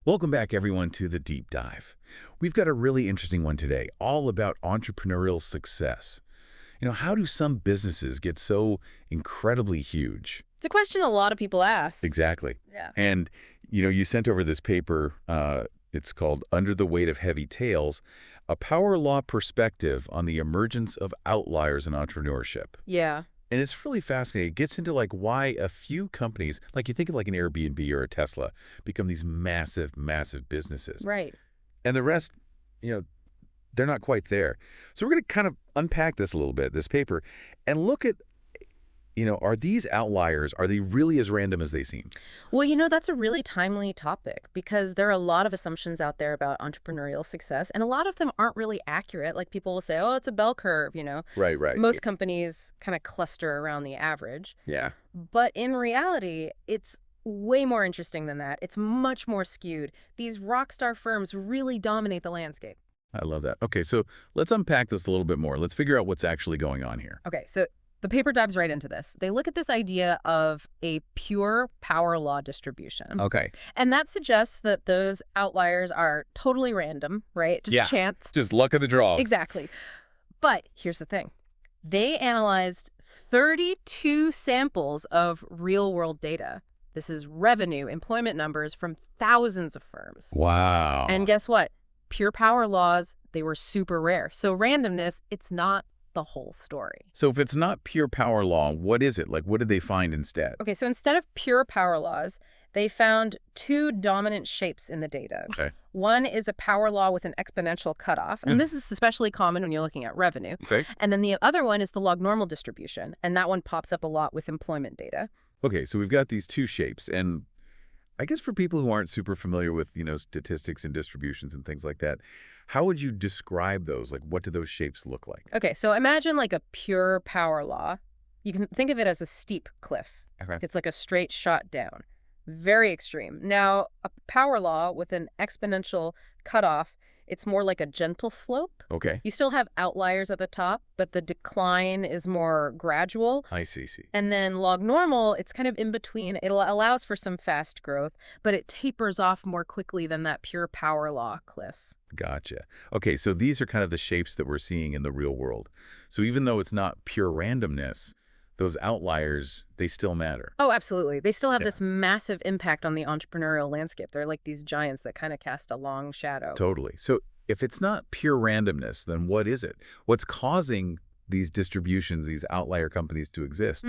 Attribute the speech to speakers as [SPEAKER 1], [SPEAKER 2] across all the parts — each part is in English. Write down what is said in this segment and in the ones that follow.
[SPEAKER 1] Welcome back, everyone, to the Deep Dive. We've got a really interesting one today, all about entrepreneurial success. How do some businesses get so incredibly huge?
[SPEAKER 2] It's a question a lot of people ask.
[SPEAKER 1] Exactly.
[SPEAKER 2] Yeah.
[SPEAKER 1] And, you sent over this paper, it's called Under the Weight of Heavy Tales, a power law perspective on the emergence of outliers in entrepreneurship.
[SPEAKER 2] Yeah.
[SPEAKER 1] And it's really fascinating. It gets into why a few companies, like you think of an Airbnb or a Tesla, become these massive, massive businesses.
[SPEAKER 2] Right.
[SPEAKER 1] And the rest, you know, they're not quite there. So we're going to kind of unpack this a little bit, this paper, and look at, are these outliers, are they really as random as they seem?
[SPEAKER 2] Well, that's a really timely topic because there are a lot of assumptions out there about entrepreneurial success, and a lot of them aren't really accurate. Like people will say, oh, it's a bell curve.
[SPEAKER 1] Right, right.
[SPEAKER 2] Most companies kind of cluster around the average.
[SPEAKER 1] Yeah.
[SPEAKER 2] But in reality, it's way more interesting than that. It's much more skewed. These rock star firms really dominate the landscape.
[SPEAKER 1] I love that. Okay, so let's unpack this a little bit more. Let's figure out what's actually going on here.
[SPEAKER 2] Okay, so the paper dives right into this. They look at this idea of a pure power law distribution.
[SPEAKER 1] Okay.
[SPEAKER 2] And that suggests that those outliers are totally random, right? Just
[SPEAKER 1] Yeah.
[SPEAKER 2] chance.
[SPEAKER 1] Just luck of the draw.
[SPEAKER 2] Exactly. But here's the thing. They analyzed 32 samples of real-world data. This is revenue, employment numbers from thousands of firms.
[SPEAKER 1] Wow.
[SPEAKER 2] And guess what? Pure power laws, they were super rare. So randomness, it's not the whole story.
[SPEAKER 1] So if it's not pure power law, what is it? What did they find instead?
[SPEAKER 2] Okay, so instead of pure power laws, they found two dominant shapes in the data.
[SPEAKER 1] Okay.
[SPEAKER 2] One is a power law with an exponential cutoff, and this is especially common when you're looking at revenue.
[SPEAKER 1] Okay.
[SPEAKER 2] And then the other one is the lognormal distribution, and that one pops up a lot with employment data.
[SPEAKER 1] Okay, so we've got these two shapes, and I guess for people who aren't super familiar with, statistics and distributions and things like that, how would you describe those? What do those shapes look like?
[SPEAKER 2] Okay, so imagine a pure power law. You can think of it as a steep cliff.
[SPEAKER 1] Okay.
[SPEAKER 2] It's like a straight shot down. Very extreme. Now, a power law with an exponential cutoff, it's more like a gentle slope.
[SPEAKER 1] Okay.
[SPEAKER 2] You still have outliers at the top, but the decline is more gradual.
[SPEAKER 1] I see.
[SPEAKER 2] And then log normal, it's kind of in between. It allows for some fast growth, but it tapers off more quickly than that pure power law cliff.
[SPEAKER 1] Gotcha. Okay, so these are kind of the shapes that we're seeing in the real world. So even though it's not pure randomness, those outliers, they still matter.
[SPEAKER 2] Oh, absolutely. They still have
[SPEAKER 1] Yeah.
[SPEAKER 2] this massive impact on the entrepreneurial landscape. They're like these giants that kind of cast a long shadow.
[SPEAKER 1] Totally. So if it's not pure randomness, then what is it? What's causing these distributions, these outlier companies to exist?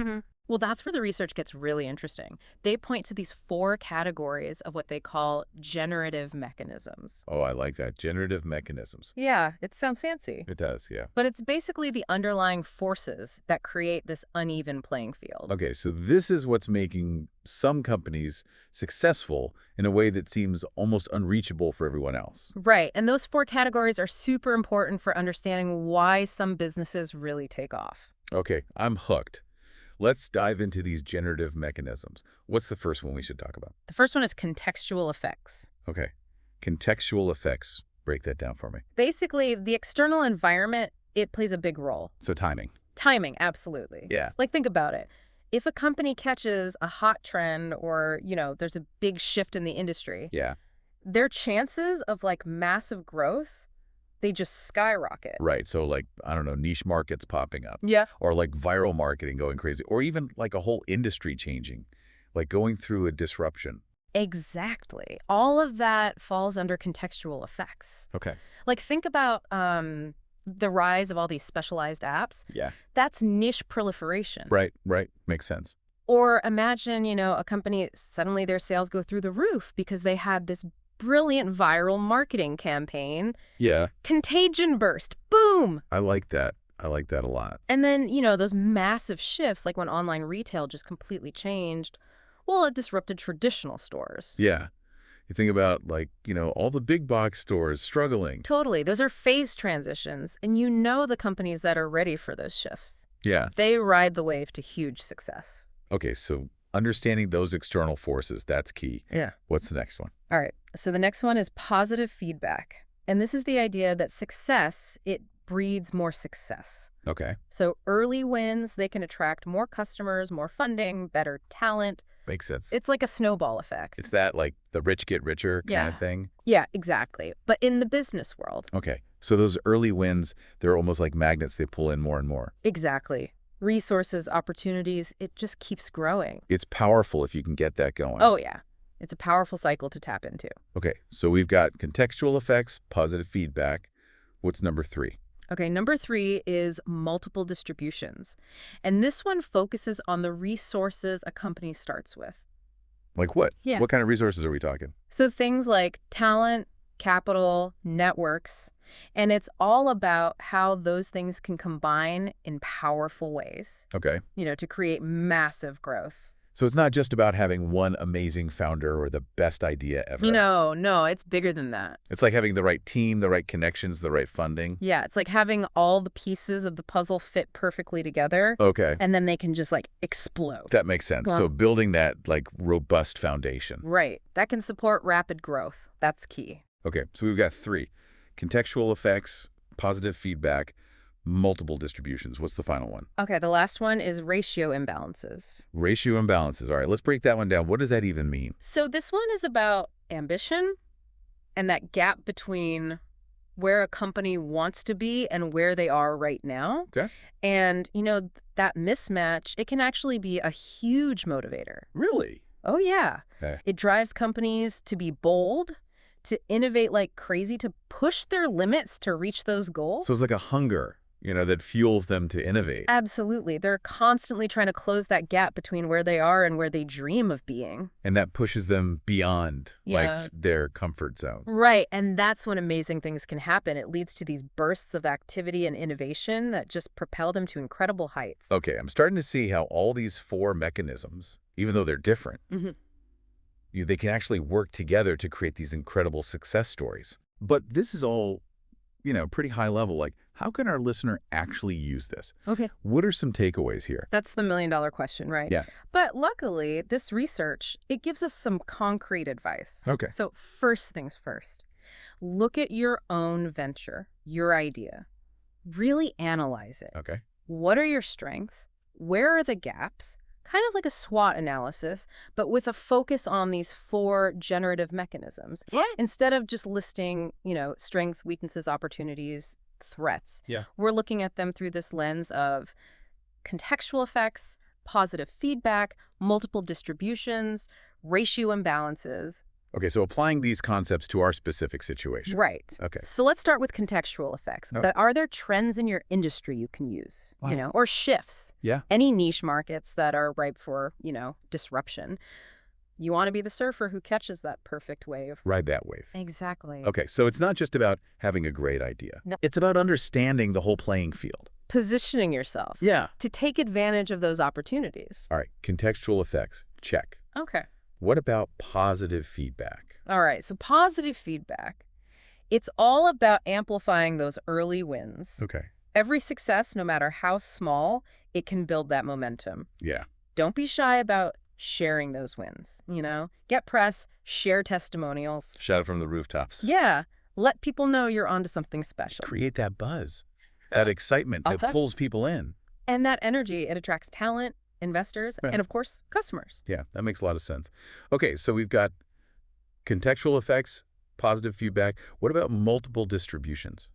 [SPEAKER 2] Well, that's where the research gets really interesting. They point to these 4 categories of what they call generative mechanisms.
[SPEAKER 1] Oh, I like that. Generative mechanisms.
[SPEAKER 2] Yeah, it sounds fancy.
[SPEAKER 1] It does, yeah.
[SPEAKER 2] But it's basically the underlying forces that create this uneven playing field.
[SPEAKER 1] Okay, so this is what's making some companies successful in a way that seems almost unreachable for everyone else.
[SPEAKER 2] Right, and those 4 categories are super important for understanding why some businesses really take off.
[SPEAKER 1] Okay, I'm hooked. Let's dive into these generative mechanisms. What's the first one we should talk about?
[SPEAKER 2] The first one is contextual effects.
[SPEAKER 1] Okay, contextual effects. Break that down for me.
[SPEAKER 2] Basically, the external environment, it plays a big role.
[SPEAKER 1] So timing.
[SPEAKER 2] Timing, absolutely.
[SPEAKER 1] Yeah.
[SPEAKER 2] Think about it. If a company catches a hot trend or, there's a big shift in the industry,
[SPEAKER 1] Yeah.
[SPEAKER 2] their chances of massive growth, they just skyrocket.
[SPEAKER 1] Right. So I don't know, niche markets popping up.
[SPEAKER 2] Yeah.
[SPEAKER 1] Or viral marketing going crazy. Or even a whole industry changing. Going through a disruption.
[SPEAKER 2] Exactly. All of that falls under contextual effects.
[SPEAKER 1] Okay.
[SPEAKER 2] Think about the rise of all these specialized apps.
[SPEAKER 1] Yeah.
[SPEAKER 2] That's niche proliferation.
[SPEAKER 1] Right. Makes sense.
[SPEAKER 2] Or imagine, a company, suddenly their sales go through the roof because they had this brilliant viral marketing campaign.
[SPEAKER 1] Yeah.
[SPEAKER 2] Contagion burst. Boom.
[SPEAKER 1] I like that. I like that a lot.
[SPEAKER 2] And then, those massive shifts, like when online retail just completely changed, well, it disrupted traditional stores.
[SPEAKER 1] Yeah. You think about all the big box stores struggling.
[SPEAKER 2] Totally. Those are phase transitions. And the companies that are ready for those shifts.
[SPEAKER 1] Yeah.
[SPEAKER 2] They ride the wave to huge success.
[SPEAKER 1] Okay, so understanding those external forces, that's key.
[SPEAKER 2] Yeah.
[SPEAKER 1] What's the next one?
[SPEAKER 2] All right. So the next one is positive feedback. And this is the idea that success, it breeds more success.
[SPEAKER 1] Okay.
[SPEAKER 2] So early wins, they can attract more customers, more funding, better talent.
[SPEAKER 1] Makes sense.
[SPEAKER 2] It's like a snowball effect.
[SPEAKER 1] It's that, like, the rich get richer kind of
[SPEAKER 2] Yeah.
[SPEAKER 1] thing?
[SPEAKER 2] Yeah, exactly. But in the business world.
[SPEAKER 1] Okay. So those early wins, they're almost like magnets. They pull in more and more.
[SPEAKER 2] Exactly. Resources, opportunities, it just keeps growing.
[SPEAKER 1] It's powerful if you can get that going.
[SPEAKER 2] Oh, yeah. It's a powerful cycle to tap into.
[SPEAKER 1] Okay. So we've got contextual effects, positive feedback. What's number 3?
[SPEAKER 2] Okay, number 3 is multiple distributions. And this one focuses on the resources a company starts with.
[SPEAKER 1] Like what?
[SPEAKER 2] Yeah.
[SPEAKER 1] What kind of resources are we talking?
[SPEAKER 2] So things like talent, capital, networks, and it's all about how those things can combine in powerful ways,
[SPEAKER 1] Okay.
[SPEAKER 2] to create massive growth.
[SPEAKER 1] So it's not just about having one amazing founder or the best idea ever.
[SPEAKER 2] No, it's bigger than that.
[SPEAKER 1] It's like having the right team, the right connections, the right funding.
[SPEAKER 2] Yeah, it's like having all the pieces of the puzzle fit perfectly together,
[SPEAKER 1] Okay.
[SPEAKER 2] and then they can just like explode.
[SPEAKER 1] That makes sense.
[SPEAKER 2] Well-
[SPEAKER 1] So building that like robust foundation.
[SPEAKER 2] Right. That can support rapid growth. That's key.
[SPEAKER 1] Okay. So we've got 3. Contextual effects, positive feedback, multiple distributions. What's the final one?
[SPEAKER 2] Okay, the last one is ratio imbalances.
[SPEAKER 1] Ratio imbalances. All right, let's break that one down. What does that even mean?
[SPEAKER 2] So this one is about ambition and that gap between where a company wants to be and where they are right now.
[SPEAKER 1] Okay.
[SPEAKER 2] And, that mismatch, it can actually be a huge motivator.
[SPEAKER 1] Really?
[SPEAKER 2] Oh, yeah.
[SPEAKER 1] Okay.
[SPEAKER 2] It drives companies to be bold, to innovate like crazy, to push their limits to reach those goals.
[SPEAKER 1] So it's like a hunger, that fuels them to innovate.
[SPEAKER 2] Absolutely. They're constantly trying to close that gap between where they are and where they dream of being.
[SPEAKER 1] And that pushes them beyond
[SPEAKER 2] Yeah.
[SPEAKER 1] like their comfort zone.
[SPEAKER 2] Right. And that's when amazing things can happen. It leads to these bursts of activity and innovation that just propel them to incredible heights.
[SPEAKER 1] Okay, I'm starting to see how all these 4 mechanisms, even though they're different,
[SPEAKER 2] Mhm.
[SPEAKER 1] they can actually work together to create these incredible success stories. But this is all, pretty high level. Like, how can our listener actually use this?
[SPEAKER 2] Okay.
[SPEAKER 1] What are some takeaways here?
[SPEAKER 2] That's the million-dollar question, right?
[SPEAKER 1] Yeah.
[SPEAKER 2] But luckily, this research, it gives us some concrete advice.
[SPEAKER 1] Okay.
[SPEAKER 2] So first things first, look at your own venture, your idea. Really analyze it.
[SPEAKER 1] Okay.
[SPEAKER 2] What are your strengths? Where are the gaps? Kind of like a SWOT analysis, but with a focus on these 4 generative mechanisms.
[SPEAKER 1] What?
[SPEAKER 2] Instead of just listing, strengths, weaknesses, opportunities, threats.
[SPEAKER 1] Yeah.
[SPEAKER 2] We're looking at them through this lens of contextual effects, positive feedback, multiple distributions, ratio imbalances.
[SPEAKER 1] Okay, so applying these concepts to our specific situation.
[SPEAKER 2] Right.
[SPEAKER 1] Okay.
[SPEAKER 2] So let's start with contextual effects.
[SPEAKER 1] Okay.
[SPEAKER 2] Are there trends in your industry you can use,
[SPEAKER 1] Wow.
[SPEAKER 2] or shifts?
[SPEAKER 1] Yeah.
[SPEAKER 2] Any niche markets that are ripe for, disruption. You want to be the surfer who catches that perfect wave.
[SPEAKER 1] Ride that wave.
[SPEAKER 2] Exactly.
[SPEAKER 1] Okay, so it's not just about having a great idea.
[SPEAKER 2] No.
[SPEAKER 1] It's about understanding the whole playing field.
[SPEAKER 2] Positioning yourself
[SPEAKER 1] Yeah.
[SPEAKER 2] to take advantage of those opportunities.
[SPEAKER 1] All right, contextual effects, check.
[SPEAKER 2] Okay.
[SPEAKER 1] What about positive feedback?
[SPEAKER 2] All right. So positive feedback, it's all about amplifying those early wins.
[SPEAKER 1] Okay.
[SPEAKER 2] Every success, no matter how small, it can build that momentum.
[SPEAKER 1] Yeah.
[SPEAKER 2] Don't be shy about sharing those wins, Get press, share testimonials.
[SPEAKER 1] Shout it from the rooftops.
[SPEAKER 2] Yeah. Let people know you're onto something special.
[SPEAKER 1] Create that buzz, that excitement that
[SPEAKER 2] Okay.
[SPEAKER 1] pulls people in.
[SPEAKER 2] And that energy, it attracts talent, investors,
[SPEAKER 1] Right.
[SPEAKER 2] and of course, customers.
[SPEAKER 1] Yeah, that makes a lot of sense. Okay, so we've got contextual effects, positive feedback. What about multiple distributions?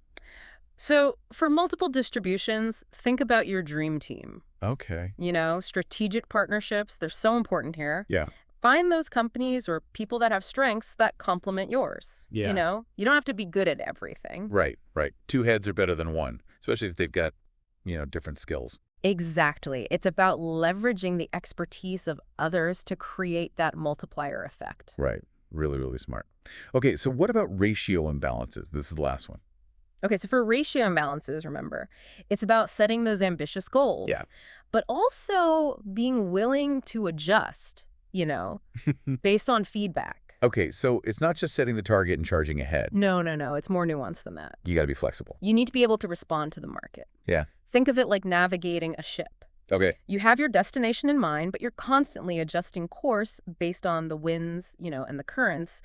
[SPEAKER 2] So for multiple distributions, think about your dream team.
[SPEAKER 1] Okay.
[SPEAKER 2] Strategic partnerships, they're so important here.
[SPEAKER 1] Yeah.
[SPEAKER 2] Find those companies or people that have strengths that complement yours.
[SPEAKER 1] Yeah.
[SPEAKER 2] You don't have to be good at everything.
[SPEAKER 1] Right. 2 heads are better than one, especially if they've got, different skills.
[SPEAKER 2] Exactly. It's about leveraging the expertise of others to create that multiplier effect.
[SPEAKER 1] Right. Really, really smart. Okay, so what about ratio imbalances? This is the last one.
[SPEAKER 2] Okay, so for ratio imbalances, remember, it's about setting those ambitious goals,
[SPEAKER 1] Yeah.
[SPEAKER 2] but also being willing to adjust, based on feedback.
[SPEAKER 1] Okay, so it's not just setting the target and charging ahead.
[SPEAKER 2] No. It's more nuanced than that.
[SPEAKER 1] You got to be flexible.
[SPEAKER 2] You need to be able to respond to the market.
[SPEAKER 1] Yeah.
[SPEAKER 2] Think of it like navigating a ship.
[SPEAKER 1] Okay.
[SPEAKER 2] You have your destination in mind, but you're constantly adjusting course based on the winds, and the currents.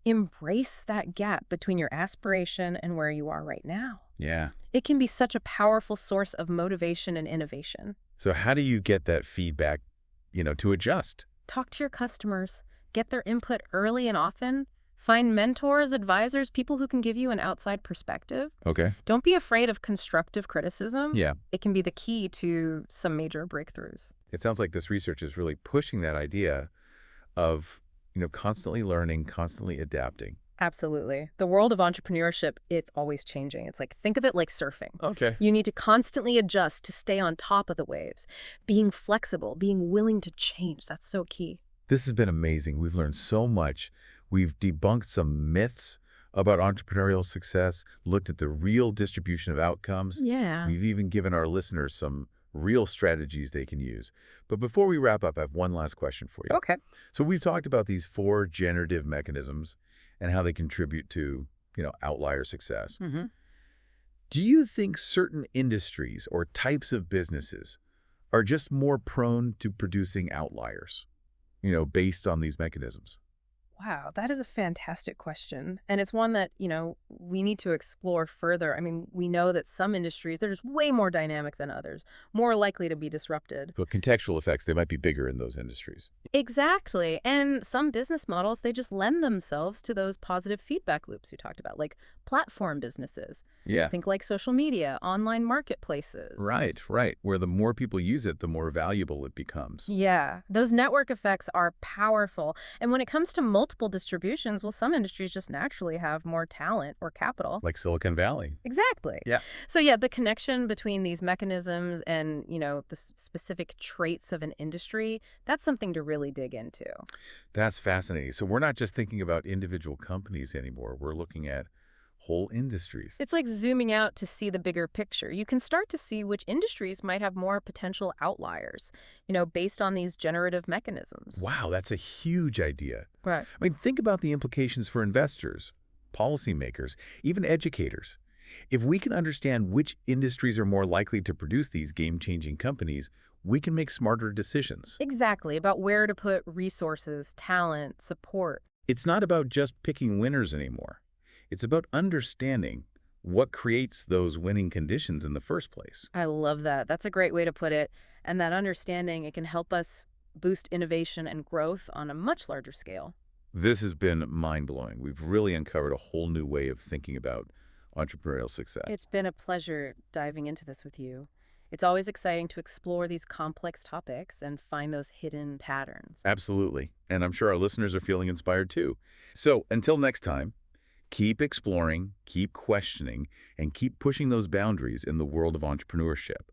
[SPEAKER 2] Embrace that gap between your aspiration and where you are right now.
[SPEAKER 1] Yeah.
[SPEAKER 2] It can be such a powerful source of motivation and innovation.
[SPEAKER 1] So how do you get that feedback, to adjust?
[SPEAKER 2] Talk to your customers. Get their input early and often. Find mentors, advisors, people who can give you an outside perspective.
[SPEAKER 1] Okay.
[SPEAKER 2] Don't be afraid of constructive criticism.
[SPEAKER 1] Yeah.
[SPEAKER 2] It can be the key to some major breakthroughs.
[SPEAKER 1] It sounds like this research is really pushing that idea of, constantly learning, constantly adapting.
[SPEAKER 2] Absolutely. The world of entrepreneurship, it's always changing. It's like, think of it like surfing.
[SPEAKER 1] Okay.
[SPEAKER 2] You need to constantly adjust to stay on top of the waves. Being flexible, being willing to change, that's so key.
[SPEAKER 1] This has been amazing. We've learned so much. We've debunked some myths about entrepreneurial success, looked at the real distribution of outcomes.
[SPEAKER 2] Yeah.
[SPEAKER 1] We've even given our listeners some real strategies they can use. But before we wrap up, I have one last question for you.
[SPEAKER 2] Okay.
[SPEAKER 1] So we've talked about these 4 generative mechanisms and how they contribute to, outlier success.
[SPEAKER 2] Mm-hmm.
[SPEAKER 1] Do you think certain industries or types of businesses are just more prone to producing outliers, based on these mechanisms?
[SPEAKER 2] Wow, that is a fantastic question. And it's one that, we need to explore further. I mean, we know that some industries, they're just way more dynamic than others, more likely to be disrupted.
[SPEAKER 1] But contextual effects, they might be bigger in those industries.
[SPEAKER 2] Exactly. And some business models, they just lend themselves to those positive feedback loops we talked about, like platform businesses.
[SPEAKER 1] Yeah.
[SPEAKER 2] Think like social media, online marketplaces.
[SPEAKER 1] Right, right. Where the more people use it, the more valuable it becomes.
[SPEAKER 2] Yeah, those network effects are powerful. And when it comes to multiple distributions, well, some industries just naturally have more talent or capital.
[SPEAKER 1] Like Silicon Valley.
[SPEAKER 2] Exactly.
[SPEAKER 1] Yeah.
[SPEAKER 2] So yeah, the connection between these mechanisms and, the specific traits of an industry, that's something to really dig into.
[SPEAKER 1] That's fascinating. So we're not just thinking about individual companies anymore. We're looking at whole industries.
[SPEAKER 2] It's like zooming out to see the bigger picture. You can start to see which industries might have more potential outliers, based on these generative mechanisms.
[SPEAKER 1] Wow, that's a huge idea.
[SPEAKER 2] Right.
[SPEAKER 1] I mean, think about the implications for investors, policymakers, even educators. If we can understand which industries are more likely to produce these game-changing companies, we can make smarter decisions.
[SPEAKER 2] Exactly, about where to put resources, talent, support.
[SPEAKER 1] It's not about just picking winners anymore. It's about understanding what creates those winning conditions in the first place.
[SPEAKER 2] I love that. That's a great way to put it. And that understanding, it can help us boost innovation and growth on a much larger scale.
[SPEAKER 1] This has been mind-blowing. We've really uncovered a whole new way of thinking about entrepreneurial success.
[SPEAKER 2] It's been a pleasure diving into this with you. It's always exciting to explore these complex topics and find those hidden patterns.
[SPEAKER 1] Absolutely. And I'm sure our listeners are feeling inspired too. So until next time, keep exploring, keep questioning, and keep pushing those boundaries in the world of entrepreneurship.